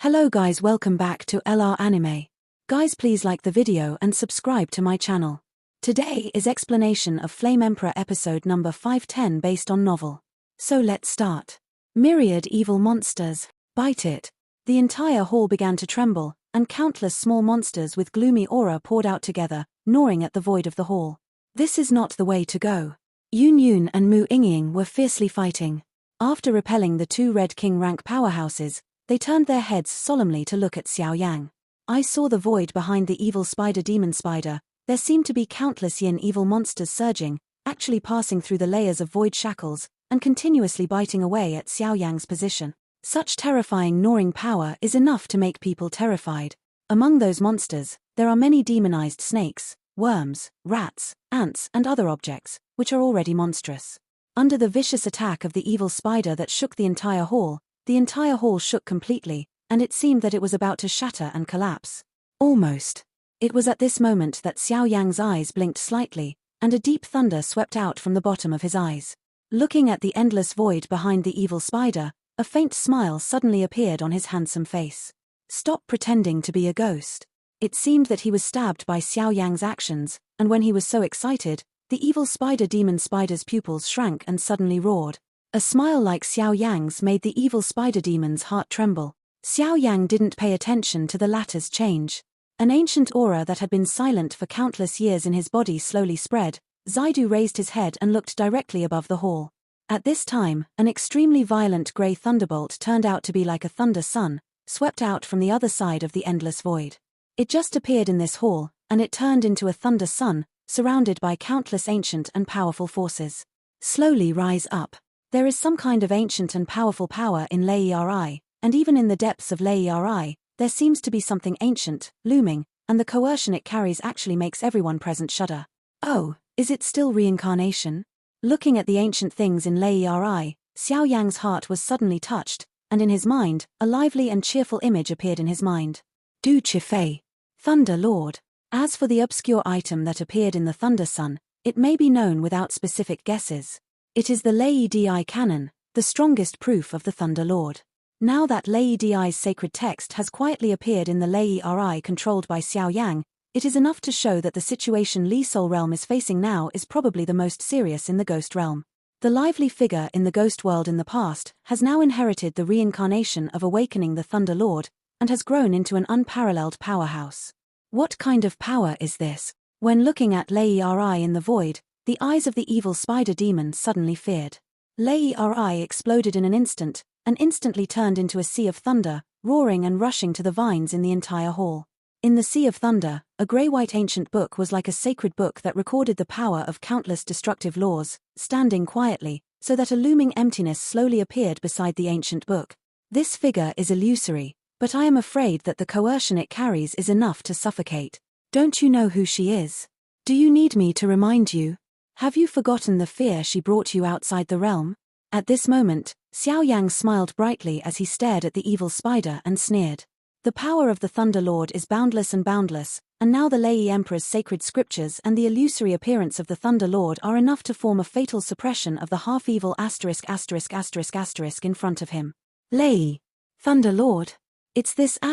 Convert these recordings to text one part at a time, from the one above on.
Hello guys, welcome back to LR Anime. Guys, please like the video and subscribe to my channel. Today is explanation of Flame Emperor episode number 510 based on novel. So let's start. Myriad evil monsters, bite it. The entire hall began to tremble, and countless small monsters with gloomy aura poured out together, gnawing at the void of the hall. This is not the way to go. Yun Yun and Mu Yingying were fiercely fighting. After repelling the two Red King rank powerhouses, they turned their heads solemnly to look at Xiao Yan. I saw the void behind the evil spider demon spider. There seemed to be countless yin evil monsters surging, actually passing through the layers of void shackles, and continuously biting away at Xiao Yan's position. Such terrifying gnawing power is enough to make people terrified. Among those monsters, there are many demonized snakes, worms, rats, ants, and other objects, which are already monstrous. Under the vicious attack of the evil spider that shook the entire hall shook completely, and it seemed that it was about to shatter and collapse. Almost. It was at this moment that Xiao Yan's eyes blinked slightly, and a deep thunder swept out from the bottom of his eyes. Looking at the endless void behind the evil spider, a faint smile suddenly appeared on his handsome face. Stop pretending to be a ghost. It seemed that he was stabbed by Xiao Yan's actions, and when he was so excited, the evil spider demon spider's pupils shrank and suddenly roared. A smile like Xiao Yan's made the evil spider demon's heart tremble. Xiao Yan didn't pay attention to the latter's change. An ancient aura that had been silent for countless years in his body slowly spread. Zaidu raised his head and looked directly above the hall. At this time, an extremely violent grey thunderbolt turned out to be like a thunder sun, swept out from the other side of the endless void. It just appeared in this hall, and it turned into a thunder sun, surrounded by countless ancient and powerful forces. Slowly rise up. There is some kind of ancient and powerful power in Lei, and even in the depths of Lei, there seems to be something ancient, looming, and the coercion it carries actually makes everyone present shudder. Oh, is it still reincarnation? Looking at the ancient things in Lei, Xiao Yan's heart was suddenly touched, and in his mind, a lively and cheerful image appeared in his mind. Du Chifei, Thunder Lord. As for the obscure item that appeared in the Thunder Sun, it may be known without specific guesses. It is the Lei Di canon, the strongest proof of the Thunder Lord. Now that Lei Di's sacred text has quietly appeared in the Lei controlled by Xiao Yan, it is enough to show that the situation Li Soul Realm is facing now is probably the most serious in the Ghost Realm. The lively figure in the Ghost World in the past has now inherited the reincarnation of awakening the Thunder Lord, and has grown into an unparalleled powerhouse. What kind of power is this? When looking at Lei in the void, the eyes of the evil spider demon suddenly feared. Lei exploded in an instant, and instantly turned into a sea of thunder, roaring and rushing to the vines in the entire hall. In the sea of thunder, a grey-white ancient book was like a sacred book that recorded the power of countless destructive laws, standing quietly, so that a looming emptiness slowly appeared beside the ancient book. This figure is illusory, but I am afraid that the coercion it carries is enough to suffocate. Don't you know who she is? Do you need me to remind you? Have you forgotten the fear she brought you outside the realm? At this moment, Xiao Yan smiled brightly as he stared at the evil spider and sneered. The power of the Thunder Lord is boundless, and now the Lei Emperor's sacred scriptures and the illusory appearance of the Thunder Lord are enough to form a fatal suppression of the half-evil * in front of him. Lei, Thunder Lord. It's this *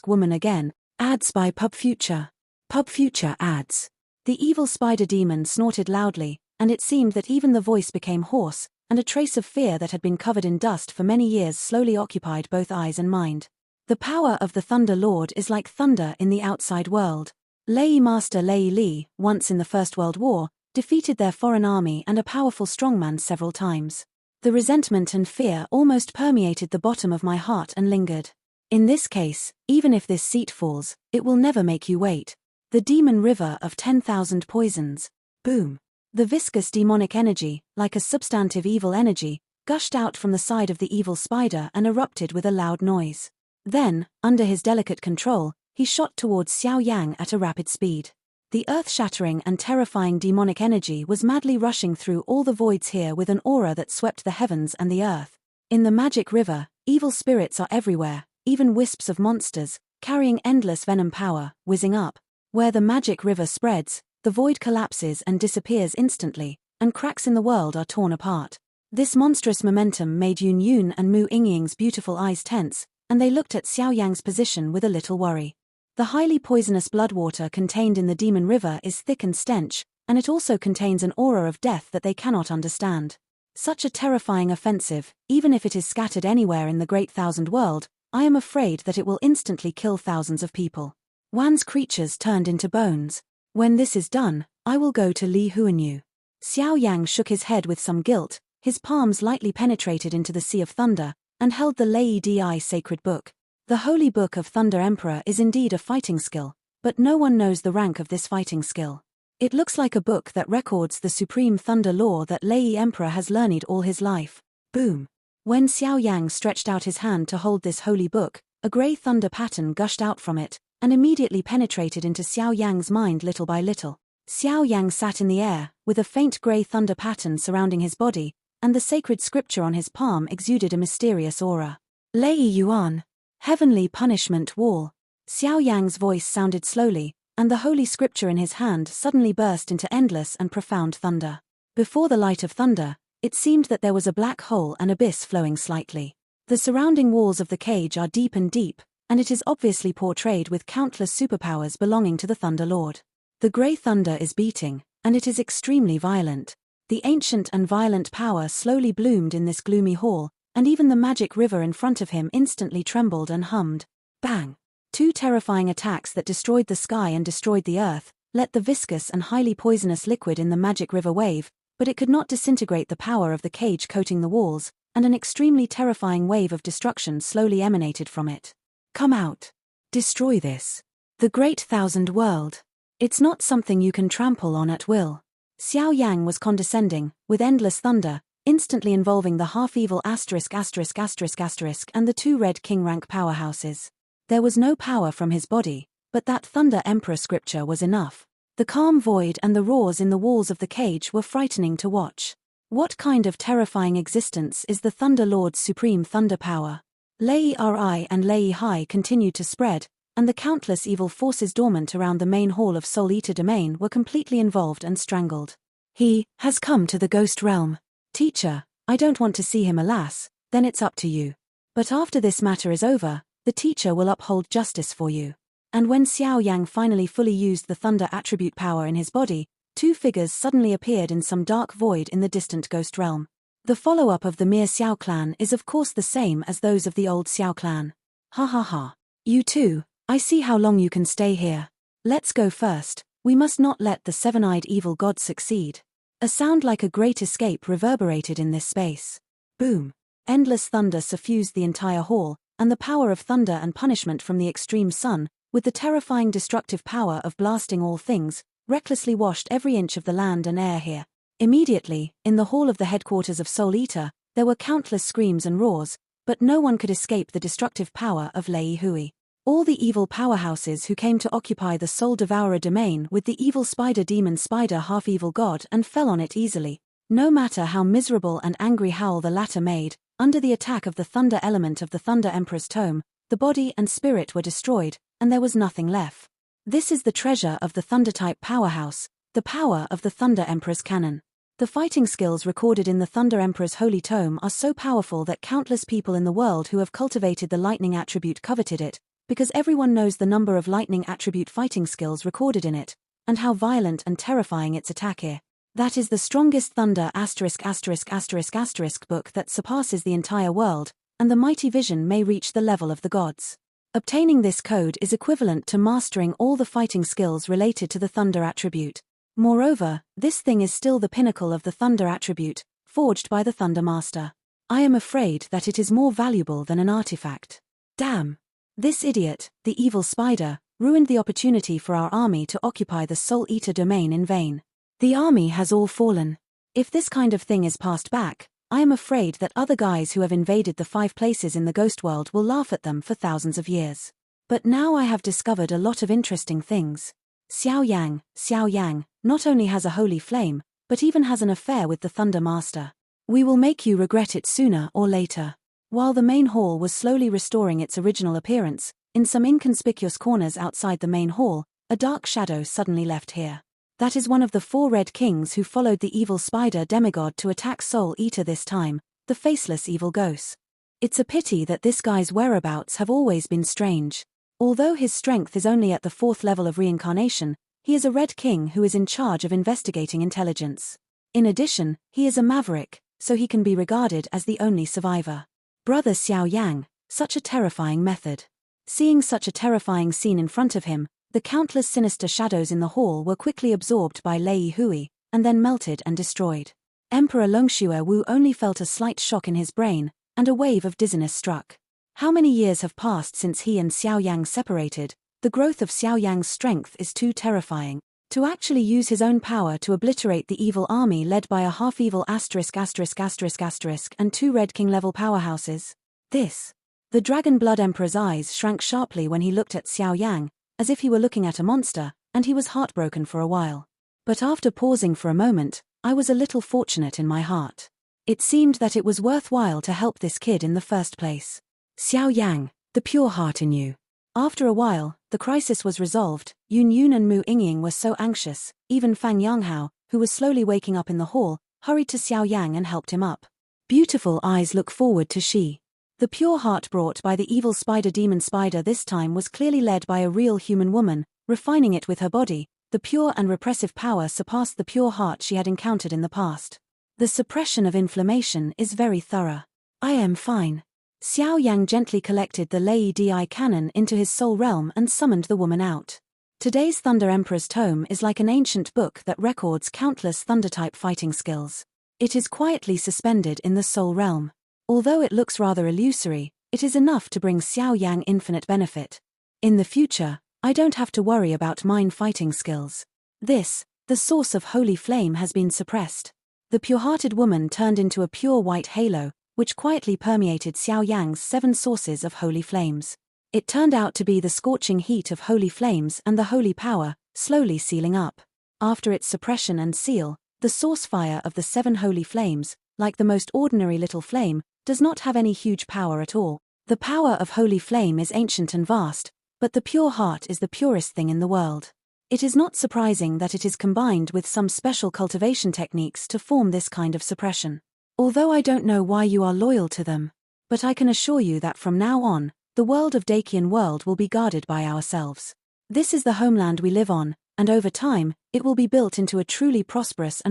woman again. Ads by Pub Future. Pub Future ads. The evil spider demon snorted loudly, and it seemed that even the voice became hoarse, and a trace of fear that had been covered in dust for many years slowly occupied both eyes and mind. The power of the Thunder Lord is like thunder in the outside world. Lei Master Lei Li, once in the First World War, defeated their foreign army and a powerful strongman several times. The resentment and fear almost permeated the bottom of my heart and lingered. In this case, even if this seat falls, it will never make you wait. The demon river of 10,000 poisons. Boom. The viscous demonic energy, like a substantive evil energy, gushed out from the side of the evil spider and erupted with a loud noise. Then, under his delicate control, he shot towards Xiao Yan at a rapid speed. The earth-shattering and terrifying demonic energy was madly rushing through all the voids here with an aura that swept the heavens and the earth. In the magic river, evil spirits are everywhere, even wisps of monsters, carrying endless venom power, whizzing up. Where the magic river spreads, the void collapses and disappears instantly, and cracks in the world are torn apart. This monstrous momentum made Yun Yun and Mu Yingying's beautiful eyes tense, and they looked at Xiao Yang's position with a little worry. The highly poisonous blood water contained in the demon river is thick and stench, and it also contains an aura of death that they cannot understand. Such a terrifying offensive, even if it is scattered anywhere in the Great Thousand World, I am afraid that it will instantly kill thousands of people. Wan's creatures turned into bones. When this is done, I will go to Li Huanyu. Xiao Yang shook his head with some guilt, his palms lightly penetrated into the Sea of Thunder, and held the Lei Di sacred book. The Holy Book of Thunder Emperor is indeed a fighting skill, but no one knows the rank of this fighting skill. It looks like a book that records the supreme thunder law that Lei Emperor has learned all his life. Boom! When Xiao Yang stretched out his hand to hold this holy book, a grey thunder pattern gushed out from it, and immediately penetrated into Xiao Yang's mind little by little. Xiao Yang sat in the air, with a faint grey thunder pattern surrounding his body, and the sacred scripture on his palm exuded a mysterious aura. Lei Yuan. Heavenly Punishment Wall. Xiao Yang's voice sounded slowly, and the holy scripture in his hand suddenly burst into endless and profound thunder. Before the light of thunder, it seemed that there was a black hole and abyss flowing slightly. The surrounding walls of the cage are deep, and it is obviously portrayed with countless superpowers belonging to the Thunder Lord. The grey thunder is beating, and it is extremely violent. The ancient and violent power slowly bloomed in this gloomy hall, and even the magic river in front of him instantly trembled and hummed. Bang! Two terrifying attacks that destroyed the sky and destroyed the earth, let the viscous and highly poisonous liquid in the magic river wave, but it could not disintegrate the power of the cage coating the walls, and an extremely terrifying wave of destruction slowly emanated from it. Come out. Destroy this. The Great Thousand World. It's not something you can trample on at will. Xiao Yang was condescending, with endless thunder, instantly involving the half-evil **** and the two red king-rank powerhouses. There was no power from his body, but that Thunder Emperor scripture was enough. The calm void and the roars in the walls of the cage were frightening to watch. What kind of terrifying existence is the Thunder Lord's supreme thunder power? Lei Ri and Lei Hai continued to spread, and the countless evil forces dormant around the main hall of Soul Eater Domain were completely involved and strangled. He has come to the ghost realm. Teacher, I don't want to see him, alas, then it's up to you. But after this matter is over, the teacher will uphold justice for you. And when Xiao Yang finally fully used the thunder attribute power in his body, two figures suddenly appeared in some dark void in the distant ghost realm. The follow-up of the Mir Xiao clan is of course the same as those of the old Xiao clan. Ha ha ha. You too, I see how long you can stay here. Let's go first, we must not let the seven-eyed evil god succeed. A sound like a great escape reverberated in this space. Boom. Endless thunder suffused the entire hall, and the power of thunder and punishment from the extreme sun, with the terrifying destructive power of blasting all things, recklessly washed every inch of the land and air here. Immediately, in the hall of the headquarters of Soul Eater, there were countless screams and roars, but no one could escape the destructive power of Lei Hui. All the evil powerhouses who came to occupy the Soul Devourer domain with the evil spider demon spider half-evil god and fell on it easily. No matter how miserable and angry howl the latter made, under the attack of the thunder element of the Thunder Emperor's tome, the body and spirit were destroyed, and there was nothing left. This is the treasure of the Thunder-type powerhouse, the power of the Thunder Emperor's cannon. The fighting skills recorded in the Thunder Emperor's holy tome are so powerful that countless people in the world who have cultivated the lightning attribute coveted it, because everyone knows the number of lightning attribute fighting skills recorded in it, and how violent and terrifying its attack is. That is the strongest thunder ***** book that surpasses the entire world, and the mighty vision may reach the level of the gods. Obtaining this code is equivalent to mastering all the fighting skills related to the thunder attribute. Moreover, this thing is still the pinnacle of the thunder attribute, forged by the Thunder Master. I am afraid that it is more valuable than an artifact. Damn! This idiot, the evil spider, ruined the opportunity for our army to occupy the Soul Eater domain in vain. The army has all fallen. If this kind of thing is passed back, I am afraid that other guys who have invaded the 5 places in the ghost world will laugh at them for thousands of years. But now I have discovered a lot of interesting things. Xiao Yang, not only has a holy flame, but even has an affair with the Thunder Master. We will make you regret it sooner or later. While the main hall was slowly restoring its original appearance, in some inconspicuous corners outside the main hall, a dark shadow suddenly left here. That is one of the 4 Red Kings who followed the evil spider demigod to attack Soul Eater this time, the faceless evil ghost. It's a pity that this guy's whereabouts have always been strange. Although his strength is only at the 4th level of reincarnation, he is a Red King who is in charge of investigating intelligence. In addition, he is a maverick, so he can be regarded as the only survivor. Brother Xiao Yan, such a terrifying method. Seeing such a terrifying scene in front of him, the countless sinister shadows in the hall were quickly absorbed by Lei Hui, and then melted and destroyed. Emperor Longxue Wu only felt a slight shock in his brain, and a wave of dizziness struck. How many years have passed since he and Xiao Yang separated? The growth of Xiao Yang's strength is too terrifying. To actually use his own power to obliterate the evil army led by a half-evil ***** and 2 Red King level powerhouses. The Dragon Blood Emperor's eyes shrank sharply when he looked at Xiao Yang, as if he were looking at a monster, and he was heartbroken for a while. But after pausing for a moment, I was a little fortunate in my heart. It seemed that it was worthwhile to help this kid in the first place. Xiao Yang, the pure heart in you. After a while, the crisis was resolved. Yun Yun and Mu Yingying were so anxious, even Fang Yanghao, who was slowly waking up in the hall, hurried to Xiao Yang and helped him up. Beautiful eyes look forward to she. The pure heart brought by the evil spider demon spider this time was clearly led by a real human woman, refining it with her body. The pure and repressive power surpassed the pure heart she had encountered in the past. The suppression of inflammation is very thorough. I am fine. Xiao Yang gently collected the Lei Di cannon into his soul realm and summoned the woman out. Today's Thunder Emperor's tome is like an ancient book that records countless Thunder-type fighting skills. It is quietly suspended in the soul realm. Although it looks rather illusory, it is enough to bring Xiao Yang infinite benefit. In the future, I don't have to worry about mine fighting skills. The source of holy flame has been suppressed. The pure-hearted woman turned into a pure white halo, which quietly permeated Xiao Yang's 7 sources of holy flames. It turned out to be the scorching heat of holy flames and the holy power, slowly sealing up. After its suppression and seal, the source fire of the 7 holy flames, like the most ordinary little flame, does not have any huge power at all. The power of holy flame is ancient and vast, but the pure heart is the purest thing in the world. It is not surprising that it is combined with some special cultivation techniques to form this kind of suppression. Although I don't know why you are loyal to them, but I can assure you that from now on, the world of Dacian world will be guarded by ourselves. This is the homeland we live on, and over time, it will be built into a truly prosperous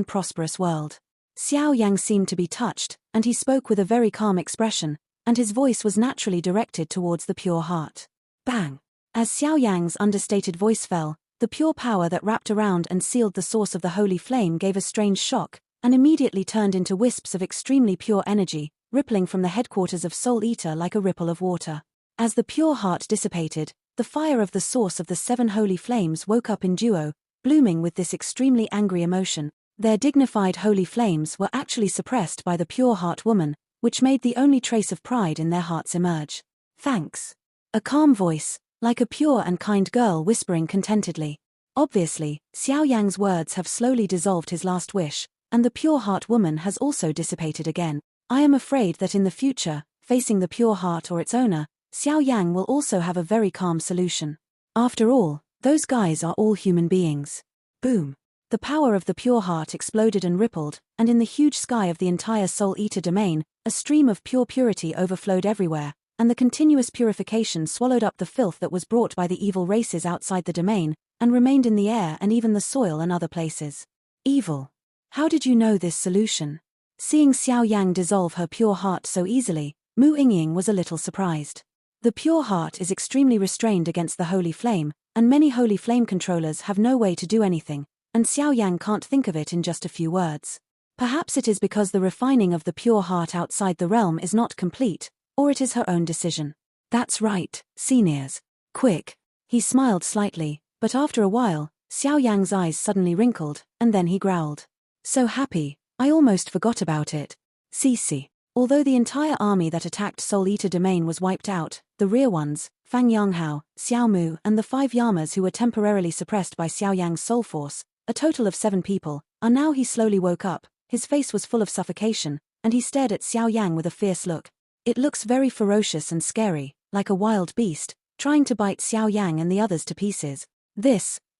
world. Xiao Yang seemed to be touched, and he spoke with a very calm expression, and his voice was naturally directed towards the pure heart. Bang! As Xiao Yang's understated voice fell, the pure power that wrapped around and sealed the source of the holy flame gave a strange shock, and immediately turned into wisps of extremely pure energy, rippling from the headquarters of Soul Eater like a ripple of water. As the pure heart dissipated, the fire of the source of the 7 holy flames woke up in duo, blooming with this extremely angry emotion. Their dignified holy flames were actually suppressed by the pure heart woman, which made the only trace of pride in their hearts emerge. Thanks. A calm voice, like a pure and kind girl whispering contentedly. Obviously, Xiao Yang's words have slowly dissolved his last wish, and the pure heart woman has also dissipated again. I am afraid that in the future, facing the pure heart or its owner, Xiao Yang will also have a very calm solution. After all, those guys are all human beings. Boom. The power of the pure heart exploded and rippled, and in the huge sky of the entire Soul Eater domain, a stream of pure purity overflowed everywhere, and the continuous purification swallowed up the filth that was brought by the evil races outside the domain, and remained in the air and even the soil and other places. Evil. How did you know this solution? Seeing Xiao Yang dissolve her pure heart so easily, Mu Yingying was a little surprised. The pure heart is extremely restrained against the holy flame, and many holy flame controllers have no way to do anything, and Xiao Yang can't think of it in just a few words. Perhaps it is because the refining of the pure heart outside the realm is not complete, or it is her own decision. That's right, seniors. Quick. He smiled slightly, but after a while, Xiao Yang's eyes suddenly wrinkled, and then he growled. So happy, I almost forgot about it. Cici. Although the entire army that attacked Soul Eater domain was wiped out, the rear ones, Fang Yanghao, Xiao Mu and the 5 Yamas who were temporarily suppressed by Xiao Yang's soul force, a total of 7 people, are now. He slowly woke up, his face was full of suffocation, and he stared at Xiao Yang with a fierce look. It looks very ferocious and scary, like a wild beast, trying to bite Xiao Yang and the others to pieces.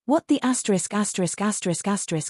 What the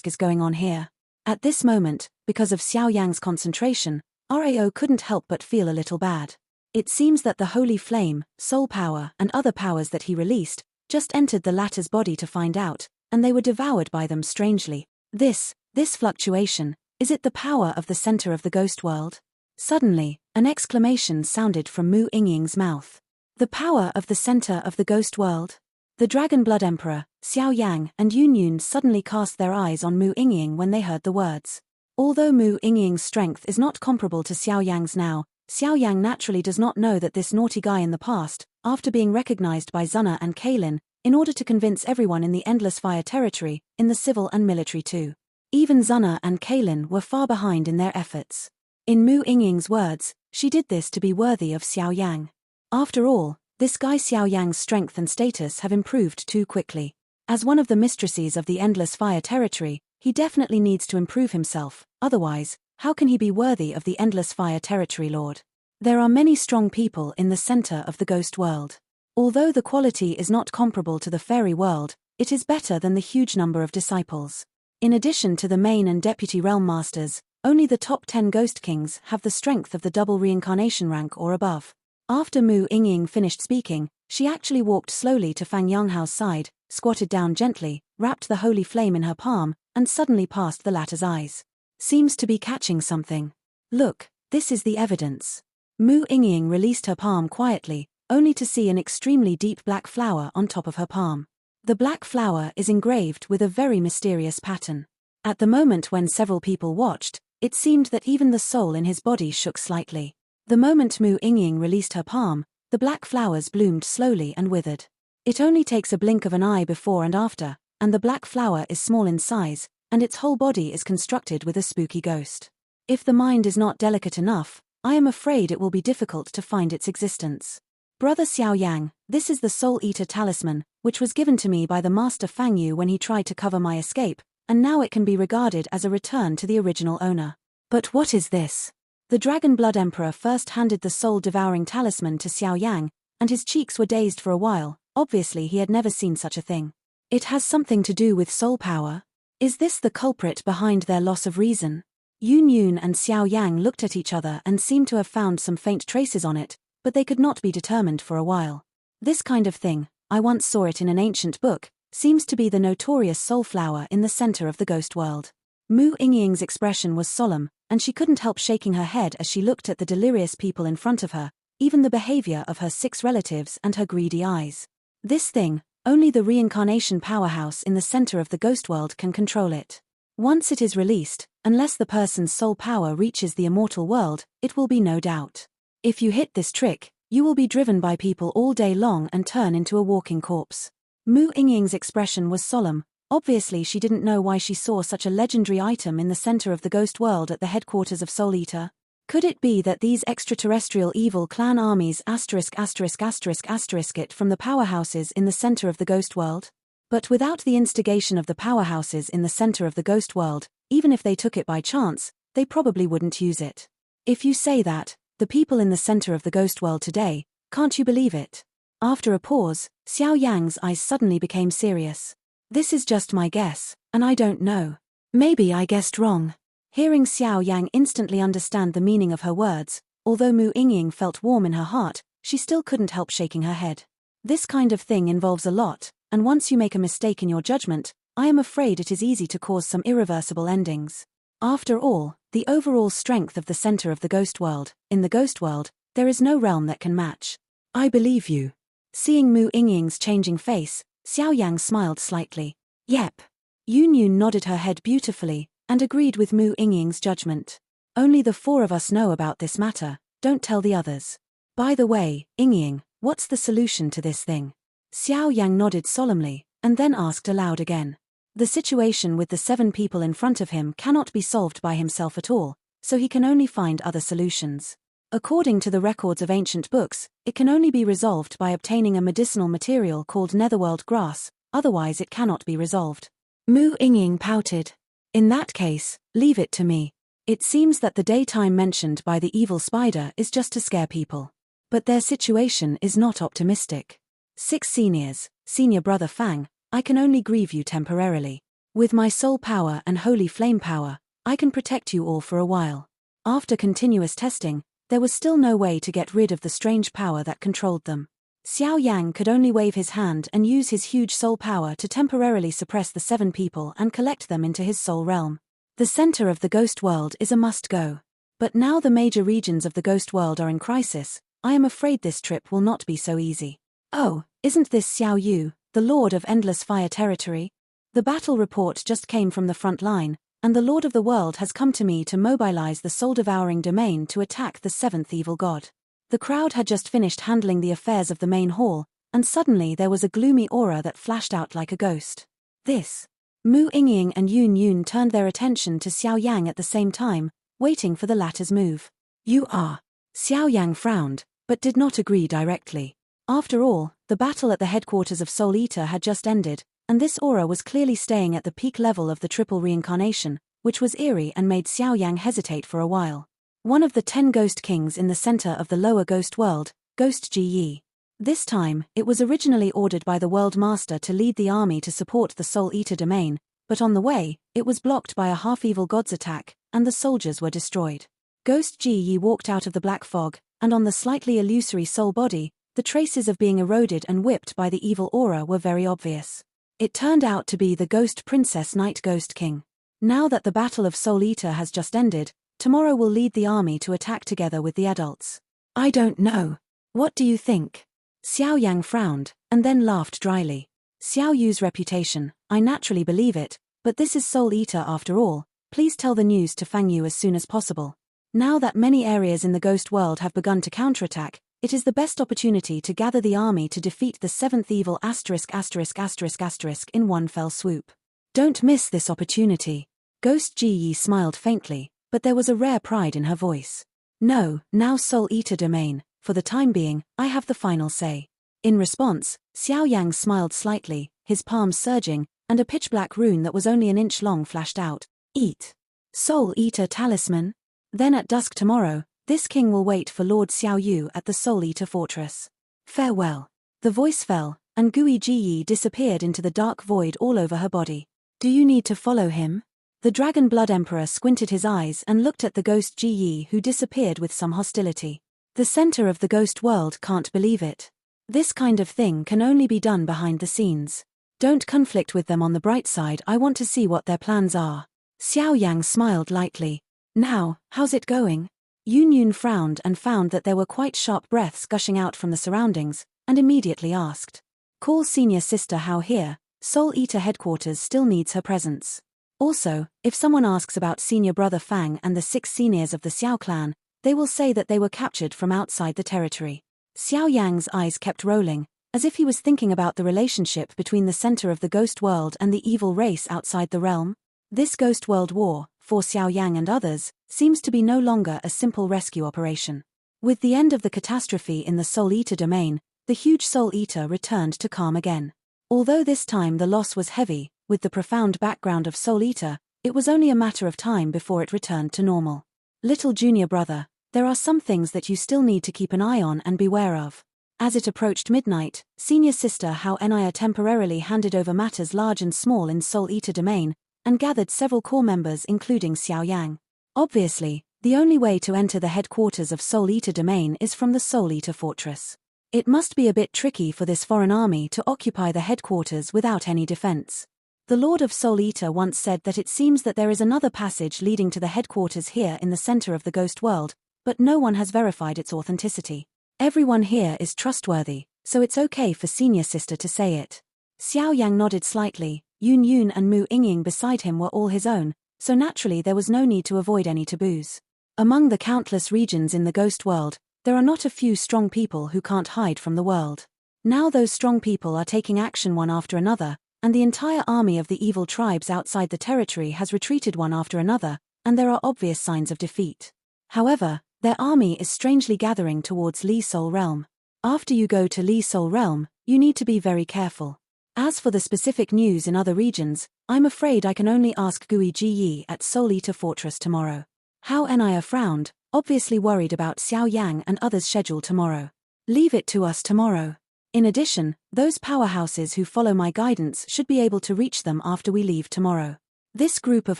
is going on here? At this moment, because of Xiao Yang's concentration, Rao couldn't help but feel a little bad. It seems that the holy flame, soul power, and other powers that he released just entered the latter's body to find out, and they were devoured by them strangely. This fluctuation, is it the power of the center of the ghost world? Suddenly, an exclamation sounded from Mu Yingying's mouth. The power of the center of the ghost world? The Dragon Blood Emperor, Xiao Yang, and Yun suddenly cast their eyes on Mu Yingying when they heard the words. Although Mu Yingying's strength is not comparable to Xiao Yang's now, Xiao Yang naturally does not know that this naughty guy in the past, after being recognized by Zuna and Kaylin, in order to convince everyone in the Endless Fire territory, in the civil and military too. Even Zuna and Kaylin were far behind in their efforts. In Mu Yingying's words, she did this to be worthy of Xiao Yang. After all, this guy Xiao Yang's strength and status have improved too quickly. As one of the mistresses of the Endless Fire territory, he definitely needs to improve himself, otherwise, how can he be worthy of the Endless Fire territory lord? There are many strong people in the center of the ghost world. Although the quality is not comparable to the fairy world, it is better than the huge number of disciples. In addition to the main and deputy realm masters, only the top 10 ghost kings have the strength of the double reincarnation rank or above. After Mu Yingying finished speaking, she actually walked slowly to Fang Yanghao's side, squatted down gently, wrapped the holy flame in her palm, and suddenly passed the latter's eyes. Seems to be catching something. Look, this is the evidence. Mu Yingying released her palm quietly, only to see an extremely deep black flower on top of her palm. The black flower is engraved with a very mysterious pattern. At the moment when several people watched, it seemed that even the soul in his body shook slightly. The moment Mu Yingying released her palm, the black flowers bloomed slowly and withered. It only takes a blink of an eye before and after, and the black flower is small in size, and its whole body is constructed with a spooky ghost. If the mind is not delicate enough, I am afraid it will be difficult to find its existence. Brother Xiao Yang, this is the Soul Eater talisman, which was given to me by the Master Fang Yu when he tried to cover my escape, and now it can be regarded as a return to the original owner. But what is this? The Dragon Blood Emperor first handed the soul-devouring talisman to Xiao Yang, and his cheeks were dazed for a while. Obviously he had never seen such a thing. It has something to do with soul power? Is this the culprit behind their loss of reason? Yun and Xiao Yang looked at each other and seemed to have found some faint traces on it, but they could not be determined for a while. This kind of thing, I once saw it in an ancient book, seems to be the notorious soul flower in the center of the ghost world. Mu Yingying's expression was solemn, and she couldn't help shaking her head as she looked at the delirious people in front of her, even the behavior of her 6 relatives and her greedy eyes. This thing, only the reincarnation powerhouse in the center of the ghost world can control it. Once it is released, unless the person's soul power reaches the immortal world, it will be no doubt. If you hit this trick, you will be driven by people all day long and turn into a walking corpse. Mu Yingying's expression was solemn. Obviously she didn't know why she saw such a legendary item in the center of the ghost world at the headquarters of Soul Eater. Could it be that these extraterrestrial evil clan armies it from the powerhouses in the center of the ghost world? But without the instigation of the powerhouses in the center of the ghost world, even if they took it by chance, they probably wouldn't use it. If you say that, the people in the center of the ghost world today, can't you believe it? After a pause, Xiao Yang's eyes suddenly became serious. This is just my guess, and I don't know. Maybe I guessed wrong. Hearing Xiao Yang instantly understand the meaning of her words, although Mu Yingying felt warm in her heart, she still couldn't help shaking her head. This kind of thing involves a lot, and once you make a mistake in your judgment, I am afraid it is easy to cause some irreversible endings. After all, the overall strength of the center of the ghost world, in the ghost world, there is no realm that can match. I believe you. Seeing Mu Yingying's changing face, Xiao Yang smiled slightly. Yep. Yun nodded her head beautifully, and agreed with Mu Yingying's judgment. Only the 4 of us know about this matter, don't tell the others. By the way, Yingying, what's the solution to this thing? Xiao Yang nodded solemnly, and then asked aloud again. The situation with the 7 people in front of him cannot be solved by himself at all, so he can only find other solutions. According to the records of ancient books, it can only be resolved by obtaining a medicinal material called netherworld grass, otherwise it cannot be resolved. Mu Yingying pouted. In that case, leave it to me. It seems that the daytime mentioned by the evil spider is just to scare people. But their situation is not optimistic. 6 seniors, Senior Brother Fang, I can only grieve you temporarily. With my soul power and holy flame power, I can protect you all for a while. After continuous testing, there was still no way to get rid of the strange power that controlled them. Xiao Yan could only wave his hand and use his huge soul power to temporarily suppress the 7 people and collect them into his soul realm. The center of the ghost world is a must-go. But now the major regions of the ghost world are in crisis. I am afraid this trip will not be so easy. Oh, isn't this Xiao Yu, the Lord of Endless Fire Territory? The battle report just came from the front line, and the Lord of the World has come to me to mobilize the soul-devouring domain to attack the 7th evil god. The crowd had just finished handling the affairs of the main hall, and suddenly there was a gloomy aura that flashed out like a ghost. This. Mu Yingying and Yun Yun turned their attention to Xiao Yang at the same time, waiting for the latter's move. You are. Xiao Yang frowned, but did not agree directly. After all, the battle at the headquarters of Soul Eater had just ended, and this aura was clearly staying at the peak level of the triple reincarnation, which was eerie and made Xiao Yang hesitate for a while. One of the 10 ghost kings in the center of the lower ghost world, Ghost Ji Yi. This time, it was originally ordered by the World Master to lead the army to support the Soul Eater domain, but on the way, it was blocked by a half-evil god's attack, and the soldiers were destroyed. Ghost Ji Yi walked out of the black fog, and on the slightly illusory soul body, the traces of being eroded and whipped by the evil aura were very obvious. It turned out to be the Ghost Princess Night Ghost King. Now that the Battle of Soul Eater has just ended, tomorrow we'll lead the army to attack together with the adults. I don't know. What do you think? Xiao Yang frowned, and then laughed dryly. Xiao Yu's reputation, I naturally believe it, but this is Soul Eater after all. Please tell the news to Fang Yu as soon as possible. Now that many areas in the ghost world have begun to counterattack, it is the best opportunity to gather the army to defeat the 7th evil ***** in one fell swoop. Don't miss this opportunity. Ghost Ji Yi smiled faintly, but there was a rare pride in her voice. No, now Soul Eater domain, for the time being, I have the final say. In response, Xiao Yang smiled slightly, his palms surging, and a pitch-black rune that was only an inch long flashed out. Eat. Soul Eater talisman? Then at dusk tomorrow, this king will wait for Lord Xiao Yu at the Soul Eater fortress. Farewell. The voice fell, and Gui Ji Yi disappeared into the dark void all over her body. Do you need to follow him? The Dragon Blood Emperor squinted his eyes and looked at the ghost Ji Yi, who disappeared with some hostility. The center of the ghost world can't believe it. This kind of thing can only be done behind the scenes. Don't conflict with them on the bright side. I want to see what their plans are. Xiao Yang smiled lightly. Now, how's it going? Yun Yun frowned and found that there were quite sharp breaths gushing out from the surroundings, and immediately asked. Call Senior Sister Hao here. Soul Eater headquarters still needs her presence. Also, if someone asks about Senior Brother Fang and the 6 seniors of the Xiao clan, they will say that they were captured from outside the territory. Xiao Yang's eyes kept rolling, as if he was thinking about the relationship between the center of the ghost world and the evil race outside the realm. This ghost world war, for Xiao Yang and others, seems to be no longer a simple rescue operation. With the end of the catastrophe in the Soul Eater domain, the huge Soul Eater returned to calm again. Although this time the loss was heavy, with the profound background of Soul Eater, it was only a matter of time before it returned to normal. Little junior brother, there are some things that you still need to keep an eye on and beware of. As it approached midnight, Senior Sister Hao Nia temporarily handed over matters large and small in Soul Eater domain, and gathered several core members including Xiao Yang. Obviously, the only way to enter the headquarters of Soul Eater domain is from the Soul Eater fortress. It must be a bit tricky for this foreign army to occupy the headquarters without any defense. The Lord of Soul Eater once said that it seems that there is another passage leading to the headquarters here in the center of the ghost world, but no one has verified its authenticity. Everyone here is trustworthy, so it's okay for Senior Sister to say it. Xiao Yang nodded slightly. Yun Yun and Mu Yingying beside him were all his own, so naturally there was no need to avoid any taboos. Among the countless regions in the ghost world, there are not a few strong people who can't hide from the world. Now those strong people are taking action one after another, and the entire army of the evil tribes outside the territory has retreated one after another, and there are obvious signs of defeat. However, their army is strangely gathering towards Li Soul Realm. After you go to Li Soul Realm, you need to be very careful. As for the specific news in other regions, I'm afraid I can only ask Gui Ji Yi at Soul Eater Fortress tomorrow. Hao Nia frowned, obviously worried about Xiao Yang and others' schedule tomorrow. Leave it to us tomorrow. In addition, those powerhouses who follow my guidance should be able to reach them after we leave tomorrow. This group of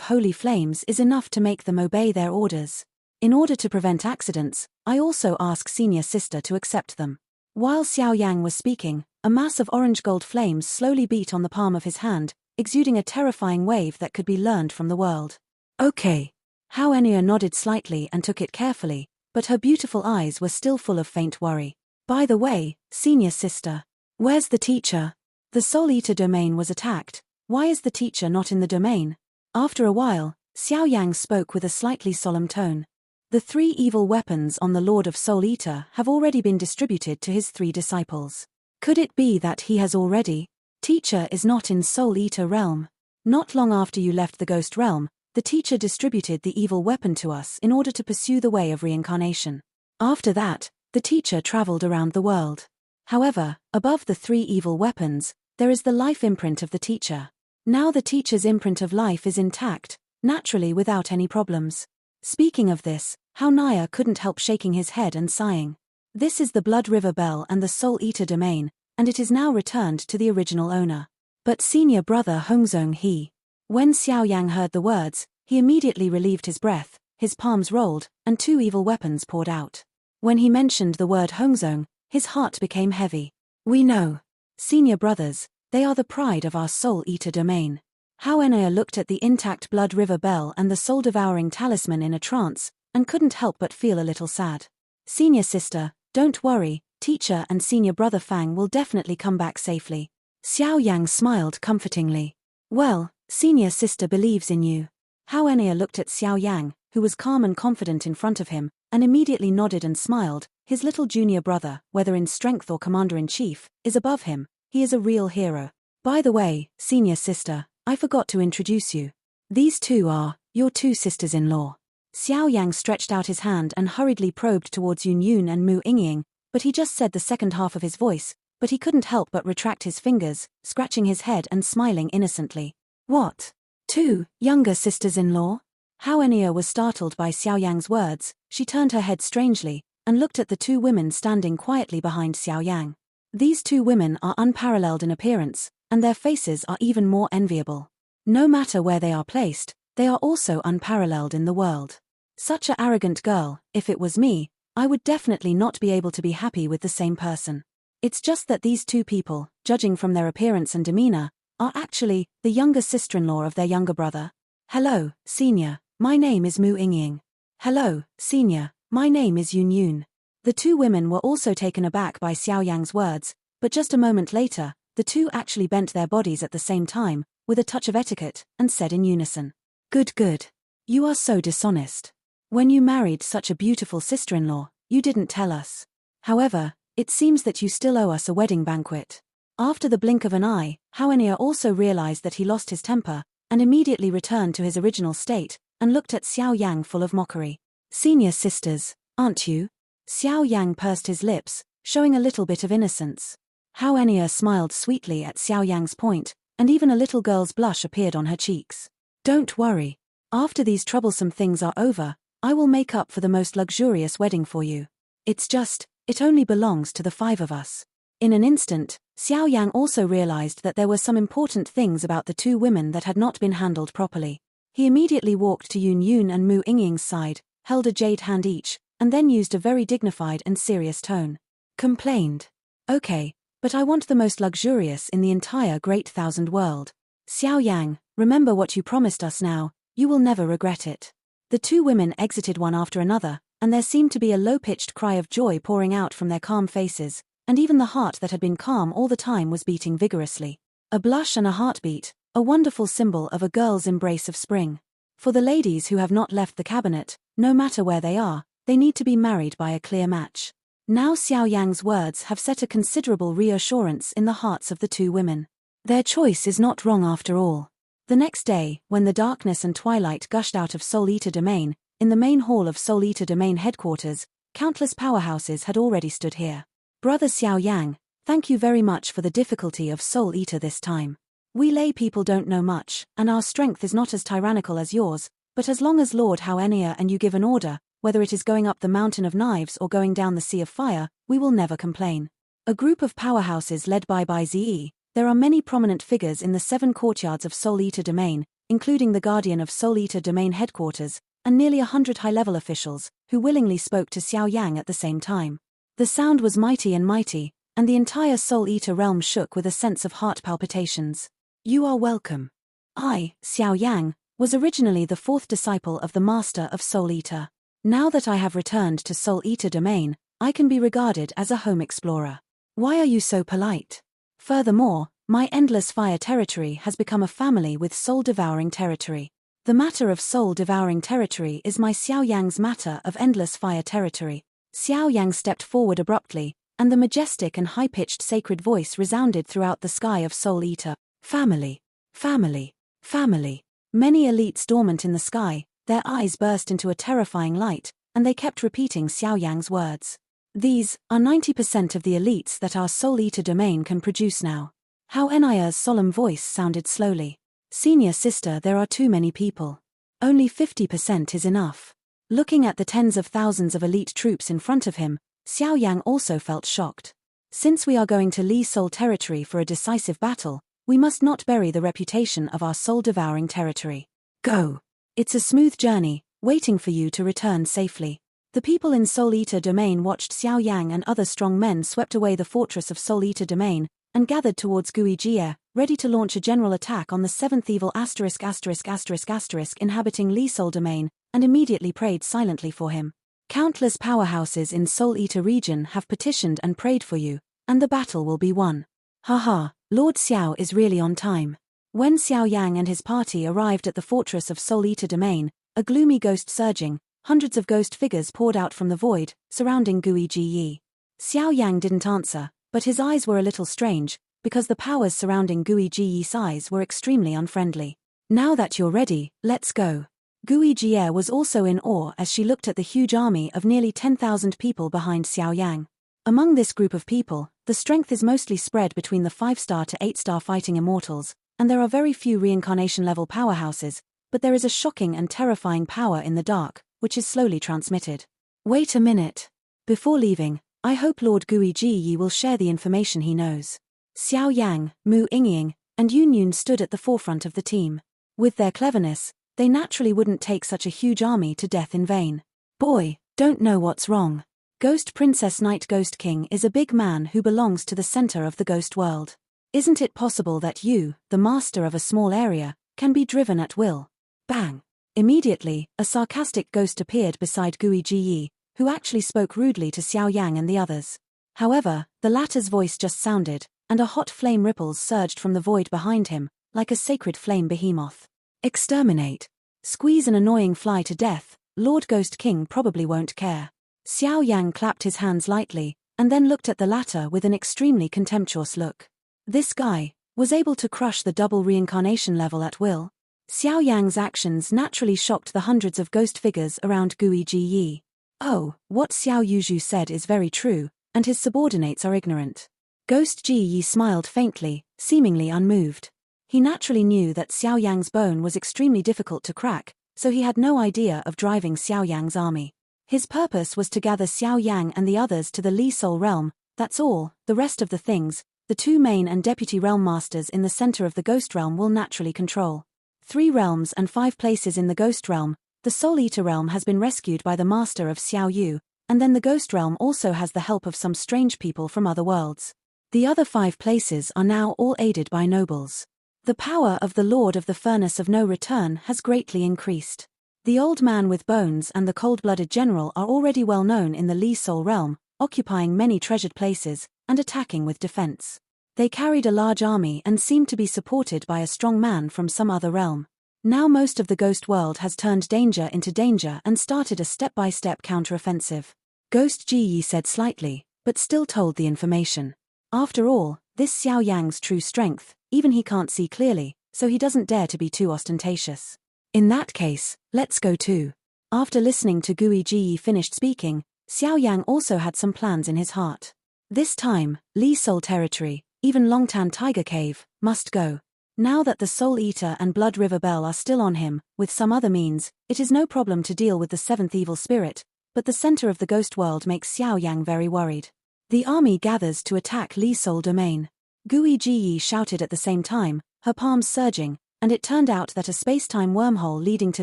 holy flames is enough to make them obey their orders. In order to prevent accidents, I also ask senior sister to accept them." While Xiao Yang was speaking, a mass of orange-gold flames slowly beat on the palm of his hand, exuding a terrifying wave that could be learned from the world. "Okay." Hao Enya nodded slightly and took it carefully, but her beautiful eyes were still full of faint worry. "By the way, senior sister, where's the teacher? The Soul Eater domain was attacked. Why is the teacher not in the domain?" After a while, Xiao Yang spoke with a slightly solemn tone. "The 3 evil weapons on the Lord of Soul Eater have already been distributed to his 3 disciples. Could it be that he has already? Teacher is not in Soul Eater realm. Not long after you left the Ghost realm, the teacher distributed the evil weapon to us in order to pursue the way of reincarnation. After that, the teacher traveled around the world. However, above the 3 evil weapons, there is the life imprint of the teacher. Now the teacher's imprint of life is intact, naturally without any problems." Speaking of this, Hao Nya couldn't help shaking his head and sighing. This is the Blood River Bell and the Soul Eater domain, and it is now returned to the original owner. But senior brother Hongzong he. When Xiao Yang heard the words, he immediately relieved his breath, his palms rolled, and 2 evil weapons poured out. When he mentioned the word Hongzong, his heart became heavy. "We know. Senior brothers, they are the pride of our Soul Eater domain." Hao Enya looked at the intact Blood River Bell and the soul-devouring talisman in a trance, and couldn't help but feel a little sad. "Senior sister, don't worry, teacher and senior brother Fang will definitely come back safely." Xiao Yang smiled comfortingly. "Well, senior sister believes in you." Hao Enya looked at Xiao Yang, who was calm and confident in front of him, and immediately nodded and smiled. His little junior brother, whether in strength or commander-in-chief, is above him. He is a real hero. "By the way, senior sister, I forgot to introduce you. These 2 are your 2 sisters-in-law." Xiao Yang stretched out his hand and hurriedly probed towards Yun Yun and Mu Yingying, but he just said the second half of his voice, but he couldn't help but retract his fingers, scratching his head and smiling innocently. "What? 2 younger sisters-in-law?" Hao Enya was startled by Xiao Yang's words. She turned her head strangely, and looked at the 2 women standing quietly behind Xiao Yang. These 2 women are unparalleled in appearance, and their faces are even more enviable. No matter where they are placed, they are also unparalleled in the world. Such a arrogant girl, if it was me, I would definitely not be able to be happy with the same person. It's just that these 2 people, judging from their appearance and demeanor, are actually the younger sister-in-law of their younger brother. "Hello, senior, my name is Mu Yingying. Hello, senior, my name is Yun Yun." The 2 women were also taken aback by Xiao Yang's words, but just a moment later, the 2 actually bent their bodies at the same time, with a touch of etiquette, and said in unison, "Good, good. You are so dishonest. When you married such a beautiful sister-in-law, you didn't tell us. However, it seems that you still owe us a wedding banquet." After the blink of an eye, Hao Enya also realized that he lost his temper, and immediately returned to his original state, and looked at Xiao Yang full of mockery. "Senior sisters, aren't you?" Xiao Yang pursed his lips, showing a little bit of innocence. Hao Enya smiled sweetly at Xiao Yang's point, and even a little girl's blush appeared on her cheeks. "Don't worry. After these troublesome things are over, I will make up for the most luxurious wedding for you. It's just, it only belongs to the 5 of us." In an instant, Xiao Yang also realized that there were some important things about the 2 women that had not been handled properly. He immediately walked to Yun Yun and Mu Yingying's side, held a jade hand each, and then used a very dignified and serious tone. Complained. "Okay, but I want the most luxurious in the entire Great Thousand World. Xiao Yang, remember what you promised us now, you will never regret it." The 2 women exited one after another, and there seemed to be a low-pitched cry of joy pouring out from their calm faces, and even the heart that had been calm all the time was beating vigorously. A blush and a heartbeat, a wonderful symbol of a girl's embrace of spring. For the ladies who have not left the cabinet, no matter where they are, they need to be married by a clear match. Now Xiao Yang's words have set a considerable reassurance in the hearts of the 2 women. Their choice is not wrong after all. The next day, when the darkness and twilight gushed out of Soul Eater Domain, in the main hall of Soul Eater Domain headquarters, countless powerhouses had already stood here. "Brother Xiao Yang, thank you very much for the difficulty of Soul Eater this time. We lay people don't know much, and our strength is not as tyrannical as yours, but as long as Lord Hao Enya and you give an order, whether it is going up the mountain of knives or going down the sea of fire, we will never complain." A group of powerhouses led by Ze. There are many prominent figures in the 7 courtyards of Soul Eater Domain, including the Guardian of Soul Eater Domain headquarters, and nearly 100 high-level officials, who willingly spoke to Xiao Yang at the same time. The sound was mighty, and the entire Soul Eater realm shook with a sense of heart palpitations. You are welcome. I, Xiao Yang, was originally the 4th disciple of the Master of Soul Eater. Now that I have returned to Soul Eater Domain, I can be regarded as a home explorer. Why are you so polite? Furthermore, my endless fire territory has become a family with soul-devouring territory. The matter of soul-devouring territory is my Xiao Yang's matter of endless fire territory. Xiao Yang stepped forward abruptly, and the majestic and high-pitched sacred voice resounded throughout the sky of Soul Eater. Family. Family. Family. Many elites dormant in the sky, their eyes burst into a terrifying light, and they kept repeating Xiao Yang's words. These are 90% of the elites that our Soul Eater Domain can produce now. How Nia's solemn voice sounded slowly. Senior sister, there are too many people. Only 50% is enough. Looking at the tens of thousands of elite troops in front of him, Xiao Yang also felt shocked. Since we are going to Li Soul territory for a decisive battle, we must not bury the reputation of our soul-devouring territory. Go. It's a smooth journey, waiting for you to return safely. The people in Soul Eater Domain watched Xiao Yang and other strong men swept away the fortress of Soul Eater Domain, and gathered towards Guijie, ready to launch a general attack on the 7th evil ***** inhabiting Li Soul Domain, and immediately prayed silently for him. Countless powerhouses in Soul Eater region have petitioned and prayed for you, and the battle will be won. Haha, Lord Xiao is really on time. When Xiao Yang and his party arrived at the fortress of Soul Eater Domain, a gloomy ghost surging, hundreds of ghost figures poured out from the void, surrounding Guijie. Xiao Yang didn't answer, but his eyes were a little strange, because the powers surrounding Guijie's eyes were extremely unfriendly. Now that you're ready, let's go. Guijie was also in awe as she looked at the huge army of nearly 10,000 people behind Xiao Yang. Among this group of people, the strength is mostly spread between the 5-star to 8-star fighting immortals, and there are very few reincarnation-level powerhouses, but there is a shocking and terrifying power in the dark, which is slowly transmitted. Wait a minute. Before leaving, I hope Lord Guijie will share the information he knows. Xiao Yang, Mu Yingying, and Yun Yun stood at the forefront of the team. With their cleverness, they naturally wouldn't take such a huge army to death in vain. Boy, don't know what's wrong. Ghost Princess Night Ghost King is a big man who belongs to the center of the ghost world. Isn't it possible that you, the master of a small area, can be driven at will? Bang! Immediately, a sarcastic ghost appeared beside Guijie, who actually spoke rudely to Xiao Yang and the others. However, the latter's voice just sounded, and a hot flame ripples surged from the void behind him, like a sacred flame behemoth. Exterminate. Squeeze an annoying fly to death, Lord Ghost King probably won't care. Xiao Yang clapped his hands lightly, and then looked at the latter with an extremely contemptuous look. This guy was able to crush the double reincarnation level at will. Xiao Yang's actions naturally shocked the hundreds of ghost figures around Guijie. Oh, what Xiao Yuzhu said is very true, and his subordinates are ignorant. Ghost Ji Yi smiled faintly, seemingly unmoved. He naturally knew that Xiao Yang's bone was extremely difficult to crack, so he had no idea of driving Xiao Yang's army. His purpose was to gather Xiao Yang and the others to the Li Soul realm, that's all. The rest of the things, the 2 main and deputy realm masters in the center of the ghost realm will naturally control. 3 realms and 5 places in the ghost realm. The Soul Eater realm has been rescued by the master of Xiao Yu, and then the ghost realm also has the help of some strange people from other worlds. The other 5 places are now all aided by nobles. The power of the Lord of the Furnace of No Return has greatly increased. The Old Man with Bones and the Cold-Blooded General are already well known in the Li Soul realm, occupying many treasured places, and attacking with defense. They carried a large army and seemed to be supported by a strong man from some other realm. Now most of the ghost world has turned danger into danger and started a step-by-step counteroffensive. Ghost Ji Yi said slightly, but still told the information. After all, this Xiao Yang's true strength, even he can't see clearly, so he doesn't dare to be too ostentatious. In that case, let's go too. After listening to Guijie finished speaking, Xiao Yang also had some plans in his heart. This time, Li Soul territory, even Longtan Tiger Cave, must go. Now that the Soul Eater and Blood River Bell are still on him, with some other means, it is no problem to deal with the 7th evil spirit, but the center of the ghost world makes Xiao Yang very worried. The army gathers to attack Li Sol domain. Gui Ji shouted at the same time, her palms surging, and it turned out that a space-time wormhole leading to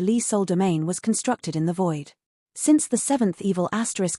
Li Sol domain was constructed in the void. Since the seventh evil dares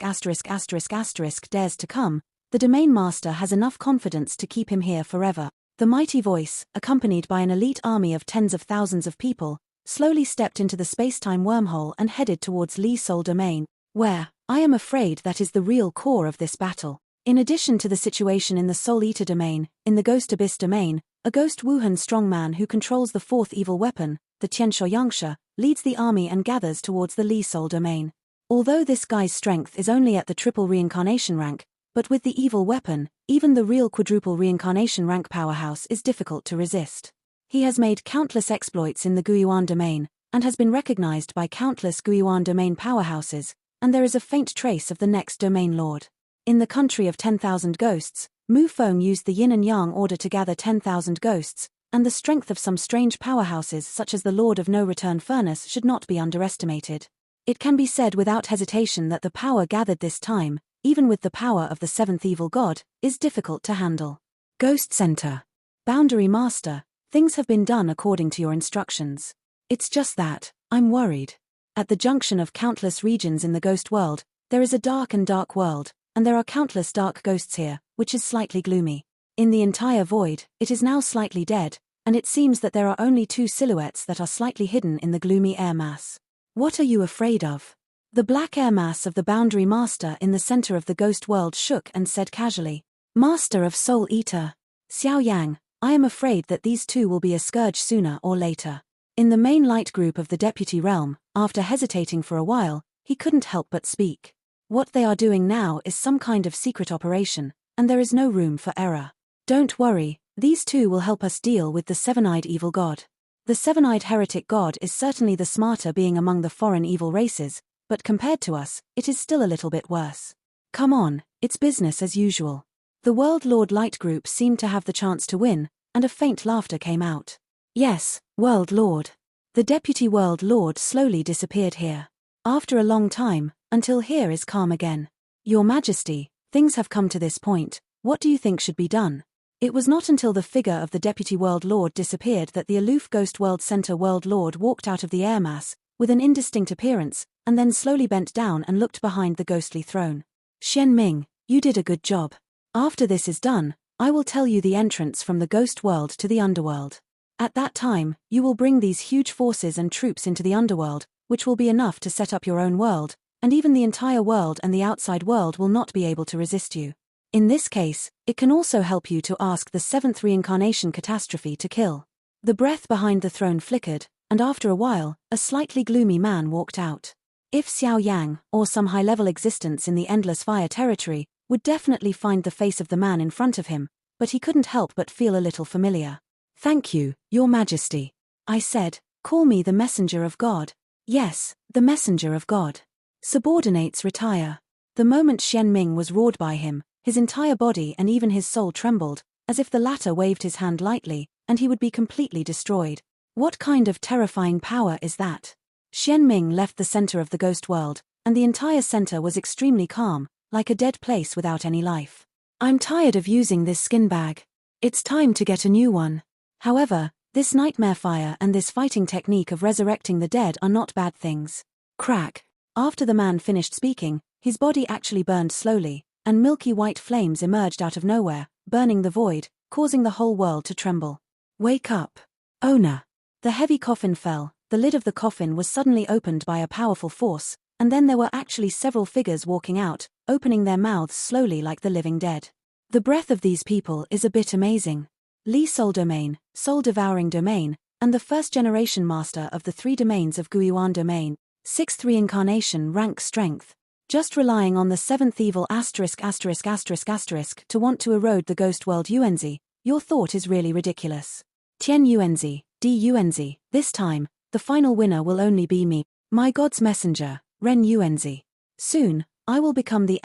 to come, the domain master has enough confidence to keep him here forever. The mighty voice, accompanied by an elite army of tens of thousands of people, slowly stepped into the space-time wormhole and headed towards Li Sol domain, where, I am afraid, that is the real core of this battle. In addition to the situation in the Soul Eater domain, in the Ghost Abyss domain, a Ghost Wuhan strongman who controls the fourth evil weapon, the Tiansho Yangsha, leads the army and gathers towards the Li Sol domain. Although this guy's strength is only at the triple reincarnation rank, but with the evil weapon, even the real quadruple reincarnation rank powerhouse is difficult to resist. He has made countless exploits in the Guiyuan domain, and has been recognized by countless Guiyuan domain powerhouses, and there is a faint trace of the next domain lord. In the country of 10,000 ghosts, Mu Feng used the yin and yang order to gather 10,000 ghosts, and the strength of some strange powerhouses such as the Lord of No Return Furnace should not be underestimated. It can be said without hesitation that the power gathered this time, even with the power of the seventh evil god, is difficult to handle. Ghost Center. Boundary Master, things have been done according to your instructions. It's just that, I'm worried. At the junction of countless regions in the ghost world, there is a dark world, and there are countless dark ghosts here, which is slightly gloomy. In the entire void, it is now slightly dead, and it seems that there are only two silhouettes that are slightly hidden in the gloomy air mass. What are you afraid of? The black air mass of the Boundary Master in the center of the ghost world shook and said casually, Master of Soul Eater, Xiao Yan, I am afraid that these two will be a scourge sooner or later. In the main light group of the Deputy Realm, after hesitating for a while, he couldn't help but speak. What they are doing now is some kind of secret operation, and there is no room for error. Don't worry, these two will help us deal with the seven-eyed evil god. The seven-eyed heretic god is certainly the smarter being among the foreign evil races, but compared to us, it is still a little bit worse. Come on, it's business as usual. The World Lord Light Group seemed to have the chance to win, and a faint laughter came out. Yes, World Lord. The Deputy World Lord slowly disappeared here. After a long time, until here is calm again. Your Majesty, things have come to this point, what do you think should be done? It was not until the figure of the Deputy World Lord disappeared that the aloof Ghost World Center World Lord walked out of the air mass, with an indistinct appearance, and then slowly bent down and looked behind the ghostly throne. Xian Ming, you did a good job. After this is done, I will tell you the entrance from the ghost world to the underworld. At that time, you will bring these huge forces and troops into the underworld, which will be enough to set up your own world, and even the entire world and the outside world will not be able to resist you. In this case, it can also help you to ask the seventh reincarnation catastrophe to kill. The breath behind the throne flickered, and after a while, a slightly gloomy man walked out. If Xiao Yang, or some high-level existence in the Endless Fire territory, would definitely find the face of the man in front of him, but he couldn't help but feel a little familiar. Thank you, Your Majesty. I said, call me the Messenger of God. Yes, the Messenger of God. Subordinates retire. The moment Xian Ming was roared by him, his entire body and even his soul trembled, as if the latter waved his hand lightly, and he would be completely destroyed. What kind of terrifying power is that? Xian Ming left the center of the ghost world, and the entire center was extremely calm, like a dead place without any life. I'm tired of using this skin bag. It's time to get a new one. However, this nightmare fire and this fighting technique of resurrecting the dead are not bad things. Crack. After the man finished speaking, his body actually burned slowly, and milky white flames emerged out of nowhere, burning the void, causing the whole world to tremble. Wake up. Owner. The heavy coffin fell, the lid of the coffin was suddenly opened by a powerful force, and then there were actually several figures walking out, opening their mouths slowly like the living dead. The breath of these people is a bit amazing. Li Sol Domain, Soul-Devouring Domain, and the first-generation master of the three domains of Guiyuan Domain, sixth reincarnation rank strength. Just relying on the seventh evil to want to erode the ghost world Yuanzi, your thought is really ridiculous. Tian Yuanzi, D Yuanzi, this time, the final winner will only be me, my god's messenger, Ren Yuanzi. Soon, I will become the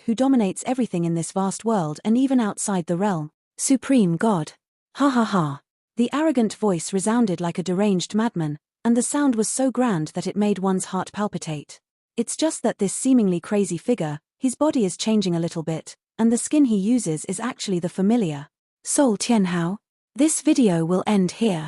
who dominates everything in this vast world and even outside the realm. Supreme God. Ha ha ha. The arrogant voice resounded like a deranged madman, and the sound was so grand that it made one's heart palpitate. It's just that this seemingly crazy figure, His body is changing a little bit, and the skin he uses is actually the familiar Soul Tianhao. This video will end here.